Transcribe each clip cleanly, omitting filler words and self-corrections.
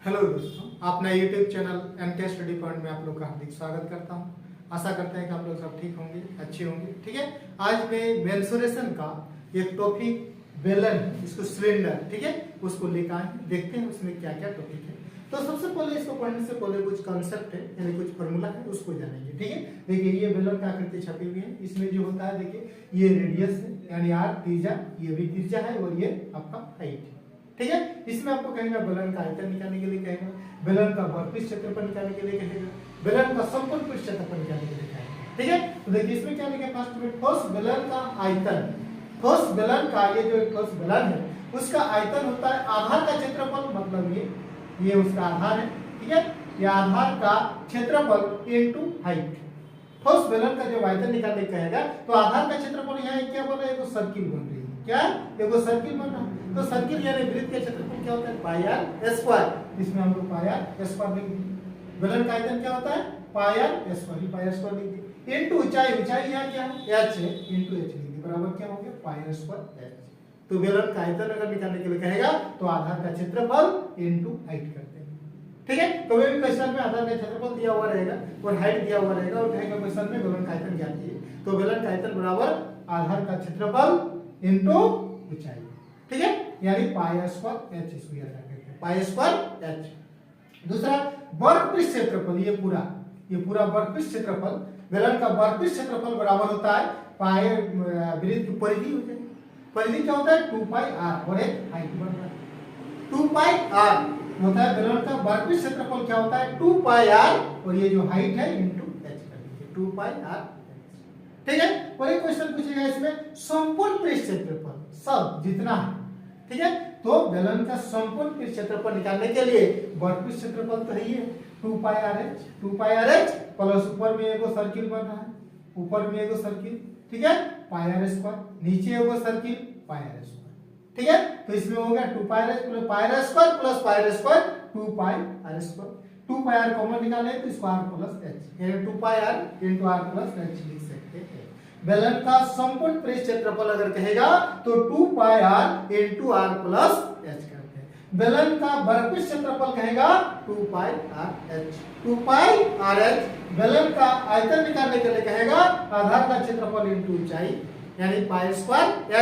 Hello दोस्तों, अपना YouTube channel MK study point में आप लोग का हार्दिक स्वागत करता हूं। आशा करते हैं कि आप लोग सब ठीक होंगे, अच्छे होंगे। ठीक है, आज मैं मेंसुरेशन का एक टॉपिक बेलन, इसको सिलेंडर, ठीक है, उसको लेकर आए, देखते हैं उसमें क्या क्या टॉपिक है। तो सबसे पहले इसको पढ़ने से पहले कुछ कॉन्सेप्ट है, यानी कुछ फॉर्मूला है, उसको जानेंगे। ठीक है, देखिए ये बेलन का आकृति छपी हुई है। इसमें जो होता है, देखिए ये रेडियस है, यानी आर त्रिज्या, ये भी त्रिज्या है, और ये आपका हाइट है। ठीक है, इसमें आपको कहेगा बेलन का आयतन निकालने के लिए कहेगा, बेलन का वर्कपीस क्षेत्रफल निकालने के लिए कहेगा, बेलन का समकोण पृष्ठ क्षेत्रफल निकालने के लिए कहेगा। ठीक है, तो देखिए इसमें क्या लिखा फर्स्ट में ठोस बेलन का आयतन। ठोस बेलन का ये जो ठोस बेलन है उसका आयतन होता है आधार का क्षेत्रफल, मतलब ये उसका आधार है। ठीक है, ये आधार का क्षेत्रफल इनटू हाइट। ठोस बेलन का जो आयतन निकालने कहेगा तो आधार का क्षेत्रफल यहाँ क्या बन रहा है, एक सर्किल बन रही है। क्या, एगो सर्किल बन रहा है। तो सर्किल यानी वृत्त का क्षेत्रफल क्या होता है, पाई आर स्क्वायर। इसमें हम लोग पाई आर स्क्वायर लिख देंगे। बेलन का आयतन क्या होता है, pi r square, pi r square लिख दिए। इनटू ऊंचाई, ऊंचाई यहाँ क्या है, h है, इनटू h लिख दिए, बराबर क्या हो गया, पाई आर स्क्वायर h। तो बेलन का आयतन अगर निकालने के लिए कहेगा तो आधार का क्षेत्रफल इनटू हाइट करते हैं। ठीक है, तो भी क्वेश्चन में आधार का क्षेत्रफल दिया हुआ रहेगा और हाइट दिया हुआ रहेगा, और कहेगा क्वेश्चन में बेलन का आयतन ज्ञात कीजिए। तो बेलन का आयतन बराबर आधार का क्षेत्रफल इनटू ऊंचाई। ठीक है, यानी पाई स्क्वायर h, इसको याद रखेंगे, पाई स्क्वायर h। दूसरा वर्कपीस क्षेत्रफल, ये पूरा वर्कपीस क्षेत्रफल, बेलन का वर्कपीस क्षेत्रफल बराबर होता है पाई वृत्त की परिधि हो जाएगी। परिधि क्या होता है, 2 पाई r, और एक हाइट बन रहा है 2 पाई r होता है। बेलन का वर्कपीस क्षेत्रफल क्या होता है, 2 पाई r, और ये जो हाइट है इनटू h कर दीजिए, 2 पाई r। ठीक है, और एक क्वेश्चन पूछेगा इसमें संपूर्ण पृष्ठ क्षेत्रफल, सब जितना है। ठीक है, तो बेलन का संपूर्ण पृष्ठ क्षेत्रफल निकालने के लिए वर्कपीस क्षेत्रफल तो है ही है, 2 पाई आर एच प्लस ऊपर में एगो सर्किल बन रहा है, ऊपर में एगो सर्किल, ठीक है, पाई आर स्क्वायर, नीचे एगो सर्किल, पाई आर स्क्वायर। ठीक है, तो इसमें हो गया 2 pi r h plus pi r square plus pi r square, 2 pi r square. 2 pi r common निकाले तो इसको r प्लस h, यानी 2 pi r into r plus h लिख सकते हैं। बेलन का संपूर्ण पृष्ठ क्षेत्रफल अगर कहेगा तो 2 पाई r into r plus h करते हैं। बेलन का वर्कपीस क्षेत्रफल कहेगा 2 पाई r h, 2 पाई r h। बेलन का आयतन निकालने के लिए कहेगा आधार का क्षेत्रफल इनटू ऊंचाई, यानी पाई स्क्वायर h।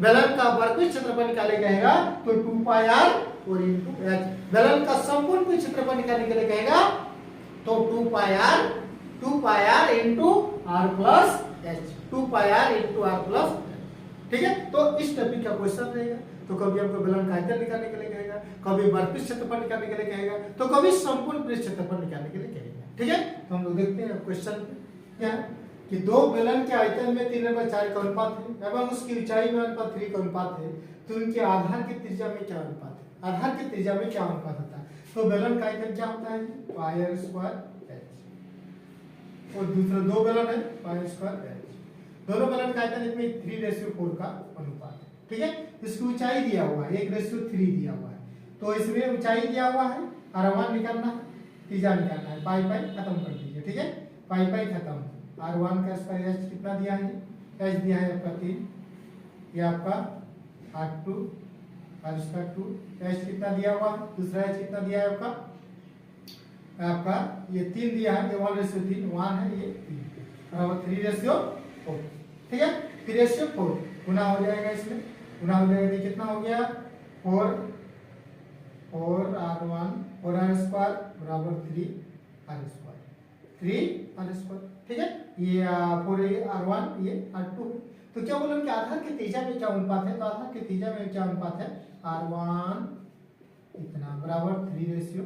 बेलन का वर्कपीस क्षेत्रफल निकाले कहेगा तो 2 पाई r और इनटू h। बेलन का संपूर्ण पृष्ठ क्षेत्रफल निकालने के लिए कहेगा तो 2 पाई r into r plus h, 2 पाई r इनटू r प्लस। ठीक है, तो इस टॉपिक का क्वेश्चन रहेगा। तो कभी आपको बेलन का आयतन निकालने के लिए कहेगा, कभी वर्कपीस क्षेत्रफल निकालने के लिए कहेगा, तो कभी संपूर्ण पृष्ठ क्षेत्रफल निकालने के लिए कहेगा। ठीक है, तो हम लोग देखते हैं क्वेश्चन क्या है कि दो बेलन के आयतन में 3/4 का अनुपात है एवं उसकी ऊंचाई में अनुपात 3 का अनुपात है, तो उनके आधार की त्रिज्या में क्या अनुपात है, आधार की त्रिज्या में क्या अनुपात होता है। तो बेलन का आयतन क्या होता है, पाई आर स्क्वायर h, और दूसरा दो बेलन है पाई स्क्वायर h। दोनों बेलन का आयतन इसमें 3:4 का अनुपात है। ठीक है, इसकी ऊंचाई दिया हुआ है 1:3 दिया हुआ है, तो इसमें ऊंचाई दिया हुआ है, r1 निकालना है, त्रिज्या निकालना है, पाई पाई खत्म कर दीजिए। ठीक है, पाई पाई खत्म, r1 का स्क्वायर h कितना दिया है, h दिया है आपका 3, ये आपका r2 r स्क्वायर 2, h कितना दिया हुआ है, दूसरा h कितना दिया है आपका ये 3 दिया है, ये 1:3 1 है, ये 3 बराबर 3:4। ठीक है, 3:4 गुना हो जाएगा, इसमें गुना हो जाएगा, ये कितना हो गया 4 r1 और r स्क्वायर बराबर 3 r स्क्वायर। ठीक है, ये 4 r1 ये r2। तो क्या बोला कि आधार के त्रिज्या में क्या अनुपात है, तो आधार के त्रिज्या में क्या अनुपात है, r1 इतना बराबर 3:4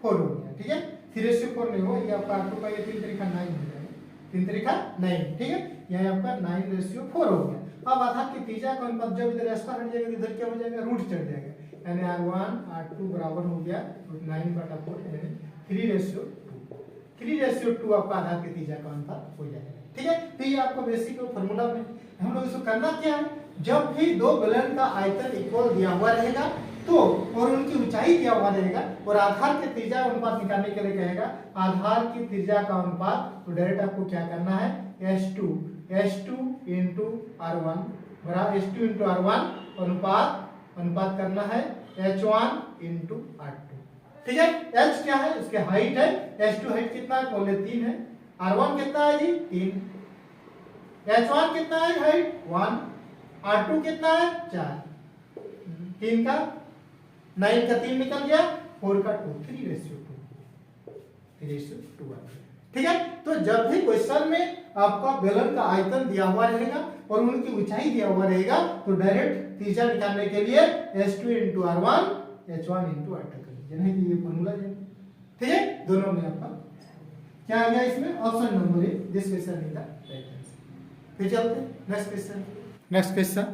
हो गया। ठीक है, 3:4 नहीं हो, ये आपका r2 का ये 3 3 9 हो जाएगा, 3 3 9। ठीक है, यह आपका 9:4 हो गया। अब आधार की त्रिज्या का अनुपात जब इधर स्क्वायर हट जाएगा, इधर क्या हो जाएगा, रूट चढ़ जाएगा, यानी r1 r2 बराबर हो गया 9/4, यानी 3:2 आपका आधार की त्रिज्या का अनुपात हो जाएगा। ठीक है, तो ये आपको बेसिक फॉर्मूला में हम लोग इसको करना क्या है, जब भी दो बेलन का आयतन इक्वल दिया हुआ रहेगा तो और उनकी ऊंचाई दिया हुआ रहेगा और आधार के त्रिज्या अनुपात निकालने के लिए कहेगा आधार की त्रिज्या का अनुपात, तो डायरेक्ट आपको क्या करना है, h2 इनटू r1 बराबर h2 इनटू r1 अनुपात करना है h1 इंटू r2। ठीक है, h क्या है, इसके हाइट है, h2 हाइट कितना है, पौने 3 है, r1 कितना है जी 3, h1 कितना है हाइट 1, r2 कितना है 4, 3 का 9 का 3 निकल गया, 4 का 2, 3:2 आ गया। ठीक है, तो जब भी क्वेश्चन में आपका बेलन का आयतन दिया हुआ रहेगा और उनकी ऊंचाई दिया हुआ रहेगा तो डायरेक्ट त्रिज्या निकालने के लिए h2 into r1 h1 into r2 करेंगे, नहीं तो ये फॉर्मूला है। ठीक है, दोनों में आपका क्या आ गया, इसमें option number A this question is the right answer. फिर चलते नेक्स्ट क्वेश्चन। नेक्स्ट क्वेश्चन,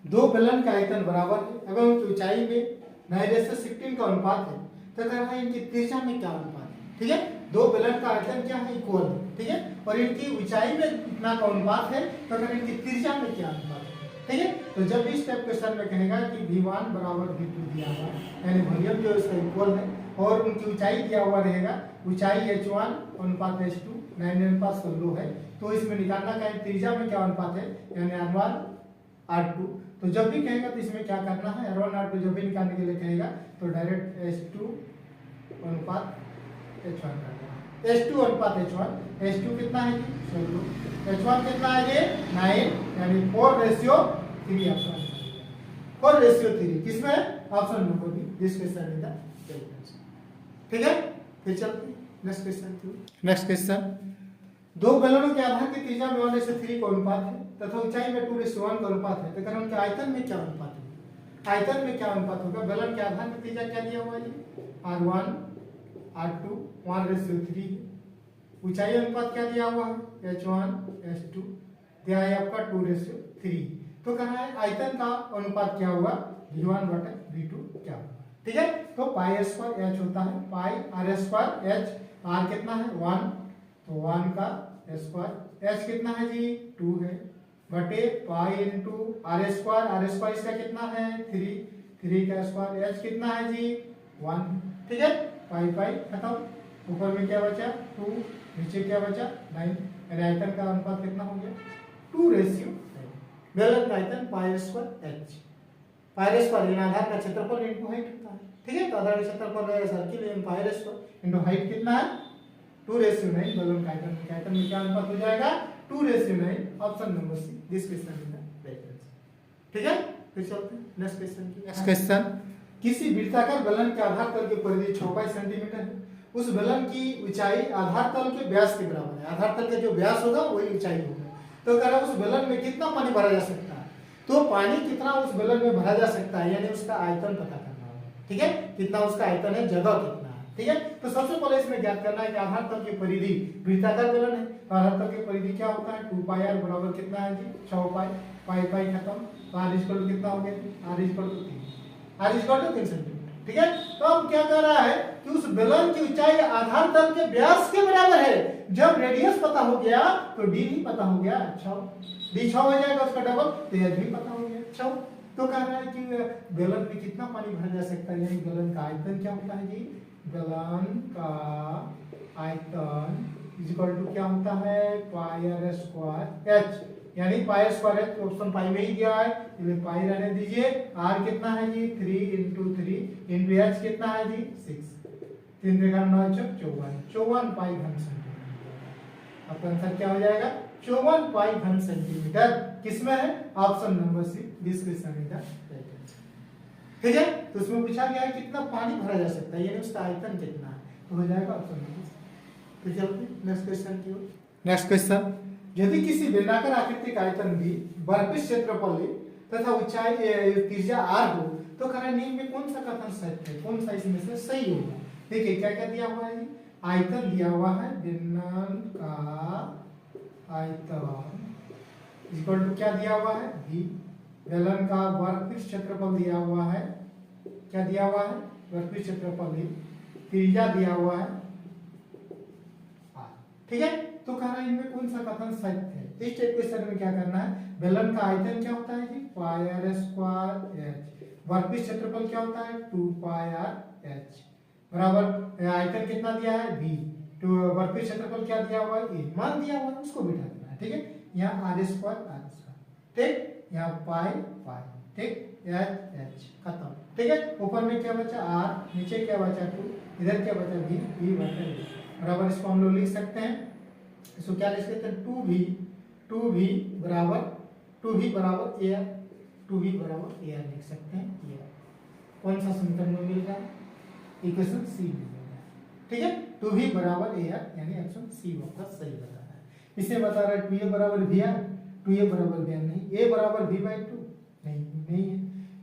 दो बेलन का आयतन बराबर है एवं उनकी ऊंचाई में 9:16 का अनुपात है, तो कह रहा है इनकी त्रिज्या में क्या अनुपात है। ठीक है, दो बेलन का आयतन क्या है, इक्वल है। ठीक है, और इनकी ऊंचाई में इतना का अनुपात है, तो अगर इनकी त्रिज्या में क्या अनुपात है। ठीक है, तो जब इस टाइप क्वेश्चन में कहेगा कि v1 बराबर v2 दिया हुआ है, यानी वॉल्यूम जो इसका इक्वल है और उनकी ऊंचाई दिया हुआ रहेगा, ऊंचाई h1 अनुपात h2 9 अनुपात 16 है, तो इसमें निकालना का त्रिज्या में क्या अनुपात है, यानी r1 r2। तो जब भी कहेगा तो इसमें क्या करना है, r1 r2 जब भी निकालने के लिए कहेगा तो डायरेक्ट h2 अनुपात h1 कर देना, h2 अनुपात h1, h2 कितना है जी 16, h1 कितना है ये 9, यानी 4:3 ऑप्शन 4:3 किसमें, option number B this question is the right answer. ठीक है, फिर चलते नेक्स्ट क्वेश्चन की। नेक्स्ट क्वेश्चन, दो बेलनों के आधार की त्रिज्या में 1:3 का अनुपात है तथा ऊंचाई में 2:1 का अनुपात है, तो कारण उनके आयतन में क्या अनुपात है, आयतन में क्या अनुपात होगा, बेलन के आधार की त्रिज्या क्या दिया हुआ है जी r1 r2 1:3, ऊंचाई अनुपात क्या दिया हुआ है h1 h2 दिया है आपका 2:3, तो कहा है आयतन का अनुपात क्या होगा v1 बटा v2 क्या होगा। ठीक है, तो पाई स्क्वायर h होता है पाई r स्क्वायर h, r कितना है 1, तो 1 का स्क्वायर, h कितना है जी 2 है, बटे पाई इंटू r स्क्वायर इसका कितना है 3 का स्क्वायर, h कितना है जी 1। ठीक है, पाई पाई खत्म, ऊपर में क्या बचा 2, नीचे क्या बचा 9, यानी आयतन का अनुपात कितना हो गया 2:9। बेलन का आयतन pi square h, pi square यानी आधार का क्षेत्रफल इनटू हाइट होता है। ठीक है, तो आधार का क्षेत्रफल है सर्किल यानी पाई स्क्वायर इनटू हाइट कितना है 2:9, बेलन का आयतन में क्या अनुपात हो जाएगा 2:9, option number see this question is the right answer. ठीक है, फिर चलते हैं नेक्स्ट क्वेश्चन की। नेक्स्ट क्वेश्चन, किसी वृत्ताकार बेलन के आधार तल की परिधि 6 सेंटीमीटर है, उस बेलन की ऊंचाई आधार तल के व्यास के बराबर है, आधार तल का जो व्यास होगा वही ऊंचाई होगा, तो कह रहा है उस बेलन में कितना पानी भरा जा सकता है, तो पानी कितना उस बेलन में भरा जा सकता है, यानी उसका आयतन पता करना होगा। ठीक है, कितना उसका आयतन है, जगह कितना है। ठीक है, तो सबसे पहले इसमें ज्ञात करना है कि आधार तल की परिधि वृत्ताकार बेलन है, तो आधार तल की परिधि क्या होता है 2 पाई r बराबर कितना है जी 6 पाई, पाई पाई खत्म, तो r इक्वल कितना हो गया r इक्वल 3 सेंटीमीटर। ठीक है, तो अब क्या कर रहा है कि उस बेलन की ऊंचाई आधार तल के व्यास के बराबर है, जब रेडियस पता हो गया तो d भी पता हो गया, अच्छा d 6 हो जाएगा उसका डबल, तो h भी पता हो गया 6, तो कह रहा है कि बेलन में कितना पानी भरा जा सकता है, यानी बेलन का आयतन क्या होता है जी, बेलन का आयतन इक्वल टू क्या होता है पाई r स्क्वायर h, यानी पाई स्क्वायर है तो ऑप्शन पाई में ही दिया है, इसलिए पाई रहने दीजिए, r कितना है जी 3 इंटू 3 इंटू h कितना है जी 6, 3 3 9 54 पाई घन सेंटीमीटर। आपका आंसर क्या हो जाएगा 54 पाई घन सेंटीमीटर, किसमें है option number see this question is the right answer. ठीक है, तो उसमें पूछा गया है कितना पानी भरा जा सकता है, यानी उसका आयतन कितना है, तो हो जाएगा ऑप्शन नंबर सी। तो चलते नेक्स्ट क्वेश्चन की ओर। नेक्स्ट क्वेश्चन, यदि किसी बेलनाकार आकृति का आयतन भी वर्गपृष्ठ क्षेत्रफल ले तथा ऊंचाई त्रिज्या r हो, तो कह निम्न में कौन सा कथन सत्य है, कौन सा इसमें से सही होगा। देखिए क्या क्या दिया हुआ है, आयतन दिया हुआ है बेलन का आयतन इक्वल टू क्या दिया हुआ है v, बेलन का वर्गपृष्ठ क्षेत्रफल दिया हुआ है, क्या दिया हुआ है वर्गपृष्ठ क्षेत्रफल, त्रिज्या दिया हुआ है r। ठीक है, तो कह रहा है इनमें कौन सा कथन सत्य है। इस टाइप क्वेश्चन में क्या करना है, बेलन का आयतन क्या होता है जी पाई r स्क्वायर h, वर्गपृष्ठ क्षेत्रफल क्या होता है 2 पाई r h बराबर आयतन कितना दिया है v, तो वर्गपृष्ठ क्षेत्रफल क्या दिया हुआ है a, मान दिया हुआ है उसको बिठा देना है। ठीक है, यहाँ r स्क्वायर ठीक, यहाँ पाई पाई, ठीक, एच एच खत्म। ठीक है, ऊपर में क्या बचा आर, नीचे क्या बचा 2, इधर क्या बचा वी, वी बचा वी बराबर। इसको हम लोग लिख सकते हैं, इसको क्या लिख सकते हैं 2v बराबर 2v बराबर एयर, 2v बराबर एयर लिख सकते हैं। एयर कौन सा समीकरण में मिल रहा है, इक्वेशन सी मिल रहा है। ठीक है, 2v बराबर एयर यानी ऑप्शन सी आपका सही बता रहा है। इसे बता रहा है 2a बराबर vr, 2a बराबर vr नहीं, a बराबर v/2 नहीं है,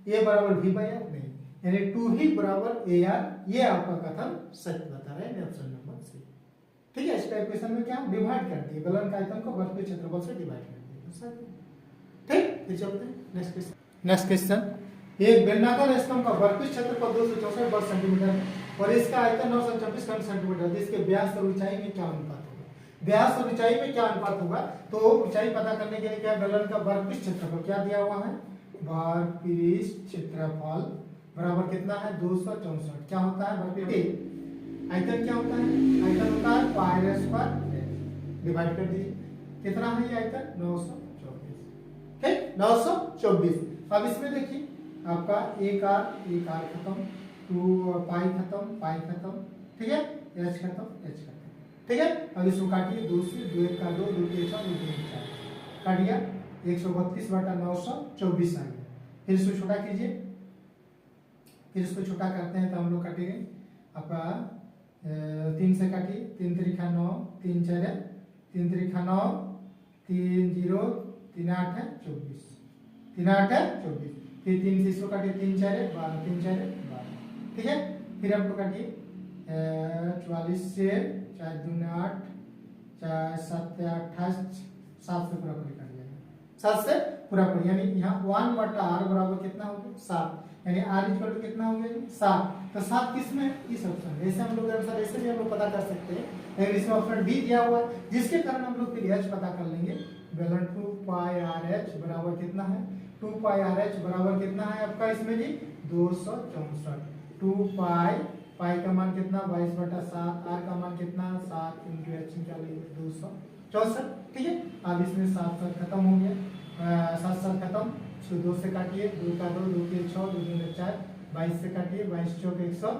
a बराबर v/r नहीं, यानी 2v बराबर ar, ये आपका कथन सच बता रहा है ऑप्शन नंबर सी। ठीक है, इस इक्वेशन में क्या डिवाइड कर दिए, बेलन का आयतन को वर्ग के क्षेत्रफल से डिवाइड कर दिया। ठीक, फिर चलते हैं नेक्स्ट क्वेश्चन। नेक्स्ट क्वेश्चन, एक बेलनाकार स्तंभ का वर्ग क्षेत्रफल 264 वर्ग सेंटीमीटर है और इसका आयतन 926 घन सेंटीमीटर है। इसके व्यास और ऊंचाई में क्या अनुपात होगा, व्यास और ऊंचाई में क्या अनुपात होगा। तो ऊंचाई पता करने के लिए क्या, बेलन का वर्ग क्षेत्रफल क्या दिया हुआ है, वर्ग क्षेत्रफल बराबर कितना है 264। क्या होता है वर्ग, आयतन क्या होता है, आयतन होता है पाई स्क्वायर डिवाइड कर दीजिए, कितना है ये आयतन 924। ठीक, 924। अब इसमें देखिए आपका एक आर खत्म, 2 पाई खत्म, ठीक है, एच खत्म। ठीक है, अब इसको काटिए 2 से, 2 1 का 2, 2 के 4, 2 के 4 काट दिया, 132 बटा 924 आ गया। फिर इसको छोटा कीजिए, फिर इसको छोटा करते हैं तो हम लोग काटेंगे आपका 3 से काटिए, 3 त्रिका 9, 3 4 3 त्रिका 9, 3 0 3 8 है 24, 3 8 है 24। फिर 3 से इसको काटिए, 3 4 12, 3 4 12। ठीक है, फिर आपको काटिए 44 से 4 2 8, 4 7 28, 7 से पूरा पूरी काट जाएगा, 7 से पूरा पूरी, यानी यहाँ 1 बटा r बराबर कितना हो गया 7, यानी r इक्वल टू कितना हो गया 7। तो 7 किस में, इस ऑप्शन में। ऐसे हम लोग आंसर ऐसे भी हम लोग पता कर सकते हैं, लेकिन इसमें ऑप्शन डी दिया हुआ है, जिसके कारण हम लोग फिर h पता कर लेंगे। बेलन 2 पाई r h बराबर कितना है, 2 पाई r h बराबर कितना है आपका इसमें जी 264। 2 पाई का मान कितना 22 बटा 7, r का मान कितना 7 इंटू h निकालिए 264। ठीक है, अब इसमें 7 7 खत्म हो गया, 7 7 खत्म, इसको 2 से काटिए, 2 का 2, 2 के 6, 2 दूनी 4, 22 से काटिए, 22 चौक 100,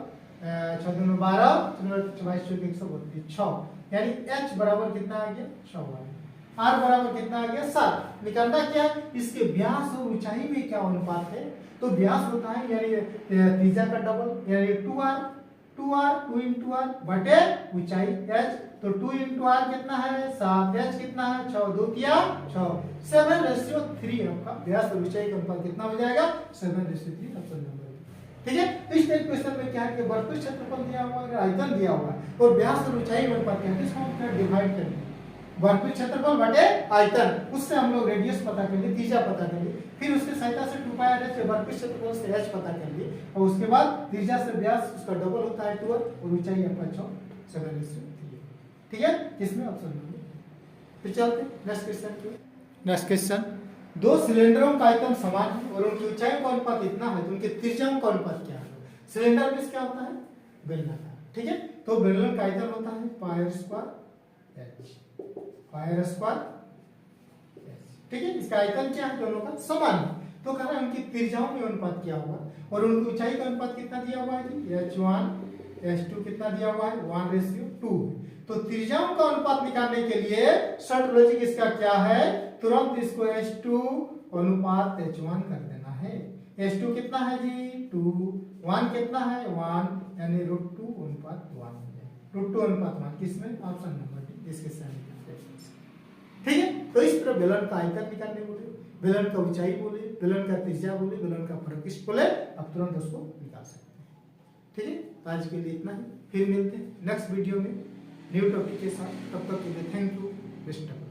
6 दूनी 12, 22 चौक 132, 6, यानी h बराबर कितना आ गया 6 आ गया। r बराबर कितना आ गया 7। निकालना क्या है, इसके व्यास और ऊंचाई में क्या अनुपात है। तो व्यास होता है यानी त्रिज्या का डबल, यानी 2r 2 इंटू r बटे ऊंचाई h। तो 2 इंटू r कितना है 7, h कितना है 6, 2 किया 6, 7:3 आपका व्यास और ऊंचाई का अनुपात कितना हो जाएगा 7:3 ऑप्शन नंबर। ठीक है, तो इस क्वेश्चन में क्या है कि वर्ग क्षेत्रफल दिया हुआ है, आयतन दिया हुआ है और व्यास और ऊंचाई में अनुपात क्या है, इसको हम क्या डिवाइड करेंगे, वर्ग क्षेत्रफल बटे आयतन, उससे हम लोग रेडियस पता कर लिए, त्रिज्या पता कर लिए, फिर उसके सहायता से 2 पाई r h वर्ग क्षेत्रफल से h पता कर लिए, और उसके बाद त्रिज्या से व्यास उसका डबल होता है 2 और ऊंचाई आपका 6 7:3। ठीक है, इसमें ऑप्शन नंबर। फिर चलते हैं नेक्स्ट क्वेश्चन पे। नेक्स्ट क्वेश्चन, दो सिलेंडरों का आयतन समान है और उनकी ऊंचाई का अनुपात इतना है तो उनकी त्रिज्याओं का अनुपात क्या है। सिलेंडर में क्या होता है बेलनाकार, ठीक है, तो बेलन का आयतन होता है pi square h, pi square h। ठीक है, इसका आयतन क्या है, दोनों का समान है, तो कह रहा है उनकी त्रिज्याओं में अनुपात क्या होगा और उनकी ऊंचाई का अनुपात कितना दिया हुआ है h1 h2 कितना दिया हुआ है 1:2। तो त्रिज्याओं का अनुपात निकालने के लिए शॉर्ट लॉजिक इसका क्या है, तुरंत इसको h2 अनुपात h1 कर देना है। h2 कितना है जी 2, 1 कितना है 1, यानी √2 अनुपात 1 हो जाए, √2 अनुपात 1 किसमें ऑप्शन नंबर डी इसके सही। ठीक है, तो इस तरह बेलन का आयतन निकालने बोले, बेलन का ऊंचाई बोले, बेलन का त्रिज्या बोले, बेलन का परिपृष्ठ बोले, अब तुरंत उसको निकाल सकते हैं। ठीक है, तो आज के लिए इतना ही, फिर मिलते हैं नेक्स्ट वीडियो में न्यू टॉपिक के साथ। तब तक के लिए thank you, best of luck.